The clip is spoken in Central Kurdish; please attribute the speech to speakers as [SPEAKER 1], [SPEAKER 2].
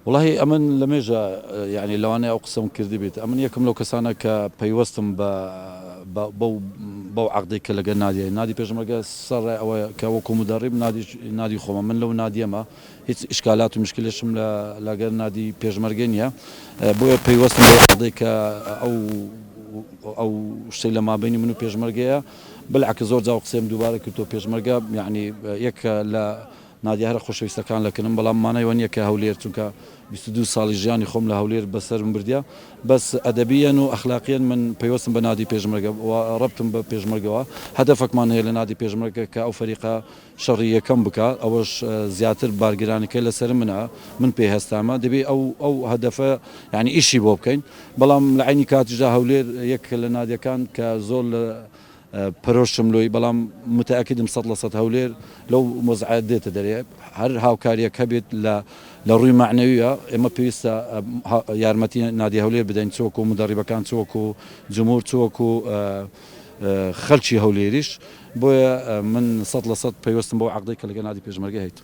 [SPEAKER 1] والله أمن لميجا يعني لو أنا أقسم كردي بيت أمن يكم لو كسانا كبيوستم بو عقدي كلا نادي بيجمرجا صار أو كوكو مدرب نادي خوما من لو نادي ما هيك إشكالات ومشكلة شمل لاجر نادي بيجمرجينيا بو بيوستم عقدي ك أو شيء لما بيني منو بيجمرجيا بالعكس زور زاو قسم دوباره كتو بيجمرجا يعني يك لا نادي هر خۆشەویستەکان لەکردن بەڵام مانایوە نییە کە هەولێر چونکە 22 ساڵی ژیانی خۆم لە هەولێر بەسەرم بردیا بەس ئەدەبیەن و ئەخلاقیەن من پێوەستم بە نادی پێشمەرگە و ڕەبتم بە پێشمەرگەوە هەدەفەکمان هەیە لە نادی پێشمەرگە کە ئەو فەریقە شەڕی یەکەم بکات ئەوەش زیاتر بارگرانەکەی لەسەر منە من پێ هەستامە دەبێ ئەو هەدەفە یعنی ئیشی بۆ بکەین بەڵام لە عینی کاتیژا هەولێر یەک لە نادیەکان کە زۆر لە پەرۆشم لۆی بەڵام متأكدم 100% هەولێر لەو مۆزعات دێتە دەرێ هەر هاوکاریەک هەبێت لە ڕووی معنەویە ئێمە پێویستە یارمەتی نادی هەولێر بدەین چۆکو مدەڕیبەکان چۆکو جمهور چۆکو خەڵکی هەولێریش بۆیە من 100% پێویستم بۆ عەقدەی کە لەگەڵ نادی پێشمەرگە هەیت.